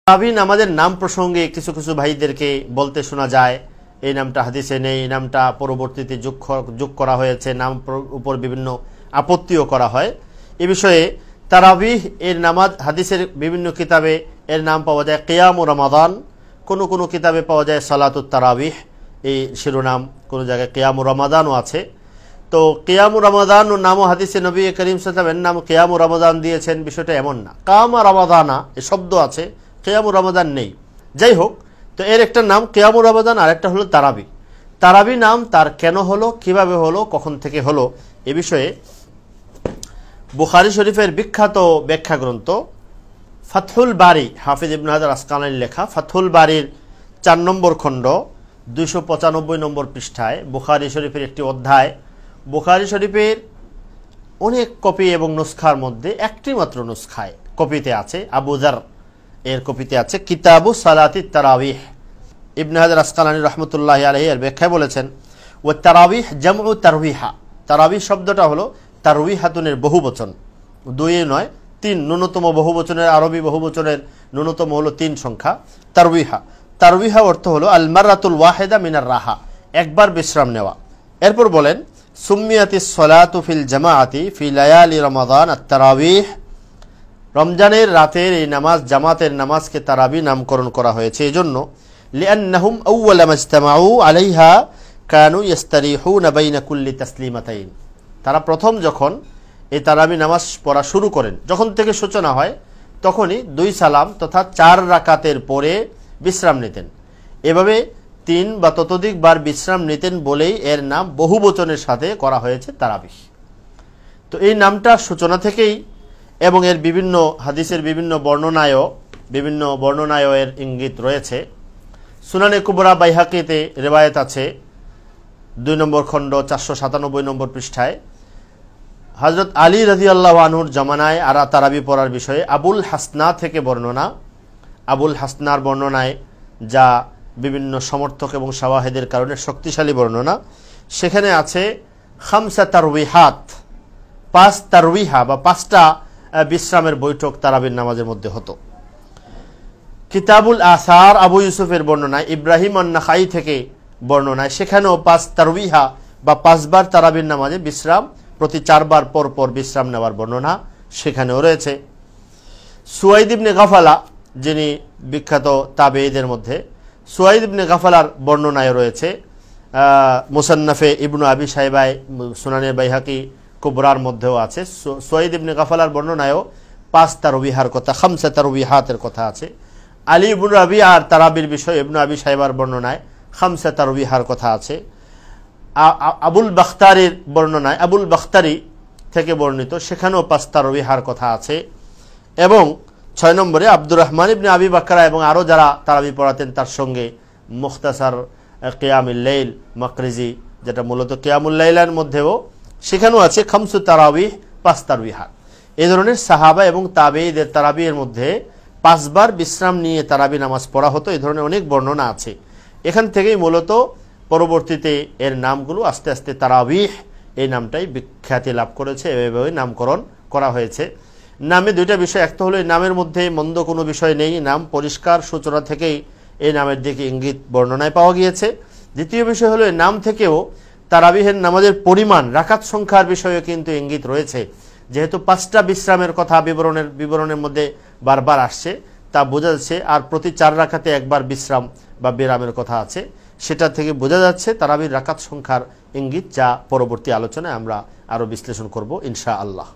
তারাবি নামাজের নাম প্রসঙ্গে কিছু কিছু ভাইদেরকে বলতে শোনা যায় এই নামটা হাদিসে নেই, এই নামটা পরবর্তীতে যোগ করা হয়েছে, নাম উপর বিভিন্ন আপত্তিও করা হয়। এ বিষয়ে তারাবিহ এর নামাজ হাদিসের বিভিন্ন কিতাবে এর নাম পাওয়া যায় কিয়াম ও রমাদান, কোনো কোনো কিতাবে পাওয়া যায় সালাতুত তারাবিহ এই শিরোনাম, কোনো জায়গায় কিয়াম ও রমাদানও আছে। তো কিয়াম ও রমাদান ও নামও হাদিসে নবী করিম সাল্লাল্লাহু আলাইহি ওয়াসাল্লামের নাম কিয়াম ও রমাদান দিয়েছেন, বিষয়টা এমন না। কামা রমাদানা এ শব্দ আছে, কিয়াম ও রমাদান নেই। যাই হোক, তো এর একটা নাম কিয়াম ও রমাদান আর একটা হলো তারাবি। তারাবি নাম তার কেন হলো, কিভাবে হলো, কখন থেকে হলো, এ বিষয়ে বুখারী শরীফের বিখ্যাত ব্যাখ্যা গ্রন্থ ফাতহুল বারি, হাফিজ ইবনে হাজার আসকালানির লেখা ফাতহুল বারির 4 নম্বর খণ্ড 295 নম্বর পৃষ্ঠায় বুখারী শরীফের একটি অধ্যায়, বুখারী শরীফের অনেক কপি এবং নুসখার মধ্যে একটি মাত্র নুসখায় কপিতে আছে, আবু যার এর কপিতে আছে কিতাবু সালাতি তারাবিহ। ইবনে হাজার আসকালানি রহমতুল্লাহি আলাইহি এর ব্যাখ্যায় বলেছেন ও তারাবিহ জামউ তারবিহা, তারাবিহ শব্দটা হলো তারবিহাতুনের বহুবচন, 2 নয় 3, ন্যূনতম বহুবচনের আরবি বহুবচনের ন্যূনতম হলো 3 সংখ্যা। তারবিহা, তারবিহা অর্থ হলো আল মাররাতুল ওয়াহিদা মিনার রাহা, একবার বিশ্রাম নেওয়া। এরপর বলেন সুম্মিয়াতিস সালাতু ফিল জামাআতি ফি লায়ালি রমাদান আত-তারাবিহ, রমজানের রাতের এই নামাজ জামাতের নামাজকে তারাবি নামকরণ করা হয়েছে এজন্য লিআন্নাহুম আউওয়ালা মাজতামাউ আলাইহা কানু ইস্তারিহুনা বাইনা কুল্লি তাসলিমাতাইন, তারা প্রথম যখন এই তারাবি নামাজ পড়া শুরু করেন, যখন থেকে সূচনা হয় তখনই 2 সালাম তথা 4 রাকাতের পরে বিশ্রাম নিতেন। এভাবে 3 বা ততোধিক বার বিশ্রাম নিতেন বলেই এর নাম বহুবচনের সাথে করা হয়েছে তারাবি। তো এই নামটা সূচনা থেকেই এবং এর বিভিন্ন হাদিসের বিভিন্ন বর্ণনায়ও এর ইঙ্গিত রয়েছে। সুনানে কুবরা বাইহাকিতে রিওয়ায়াত আছে 2 নম্বর খণ্ড 497 নম্বর পৃষ্ঠায় হযরত আলী রাদিয়াল্লাহু আনহুর জামানায় আরা তারাবি পড়ার বিষয়ে আবুল হাসনা থেকে বর্ণনা, আবুল হাসনার বর্ণনায় যা বিভিন্ন সমর্থক এবং শাওয়াহিদের কারণে শক্তিশালী বর্ণনা, সেখানে আছে খামসা তারবিহাত, 5 তারবিহা বা 5টা বিশ্রামের বৈঠক তারাবির নামাজের মধ্যে হতো। কিতাবুল আসার আবু ইউসুফের বর্ণনায় ইব্রাহিম আন-নাখাই থেকে বর্ণনায় সেখানেও 5 তারবিহা বা 5 বার তারাবির নামাজে বিশ্রাম, প্রতি 4 বার পর পর বিশ্রাম নেওয়ার বর্ণনা সেখানেও রয়েছে। সুয়াইদ ইবনে গাফালা, যিনি বিখ্যাত তাবেঈদের মধ্যে, সুয়াইদ ইবনে গাফালার বর্ণনায় রয়েছে মুসান্নাফে ইবনু আবি শাইবায়, সুনানে বাইহাকি কুবরার মধ্যেও আছে। সুয়াইদ ইবনে গাফালার বর্ণনায়ও 5 তারবিহার কথা, খামসা তারবিহাতের কথা আছে। আলী ইবনু রাবিআর তারাবির বিষয়ে ইবনু আবি শাইবার বর্ণনায় খামসা তারবিহার কথা আছে। আবুল বাখতারির বর্ণনায়, আবুল বাখতারি থেকে বর্ণিত, সেখানেও 5 তারবিহার কথা আছে। এবং 6 নম্বরে আব্দুর রহমান ইবনে আবি বাকরা এবং আরও যারা তারাবি পড়াতেন তার সঙ্গে মুখতাসার কিয়ামুল লাইল মাকরিজি, যেটা মূলত কিয়ামুল লাইলের মধ্যেও, সেখানেও আছে খামসু তারাবিহ, 5 তারবিহার। এই ধরনের সাহাবা এবং তাবেঈদের তারাবির মধ্যে 5 বার বিশ্রাম নিয়ে তারাবি নামাজ পড়া হতো, এই ধরনের অনেক বর্ণনা আছে। এখান থেকেই মূলত পরবর্তীতে এর নামগুলো আস্তে আস্তে তারাবিহ এই নামটাই বিখ্যাতি লাভ করেছে, এভাবে নামকরণ করা হয়েছে। নামে 2টা বিষয়, একটা হলো এই নামের মধ্যে মন্দ কোনো বিষয় নেই, নাম পরিষ্কার, সূচনা থেকেই এই নামের দিকে ইঙ্গিত বর্ণনায় পাওয়া গিয়েছে। দ্বিতীয় বিষয় হলো এই নাম থেকেও তারাবিহের নামাজের পরিমাণ, রাকাত সংখ্যার বিষয়ে কিন্তু ইঙ্গিত রয়েছে। যেহেতু 5টা বিশ্রামের কথা বিবরণের মধ্যে বারবার আসছে, তা বোঝা যাচ্ছে, আর প্রতি 4 রাকাতে একবার বিশ্রাম বা বিরামের কথা আছে, সেটা থেকে বোঝা যাচ্ছে তারাবির রাকাত সংখ্যার ইঙ্গিত, যা পরবর্তী আলোচনায় আমরা আরও বিশ্লেষণ করব ইনশাআল্লাহ।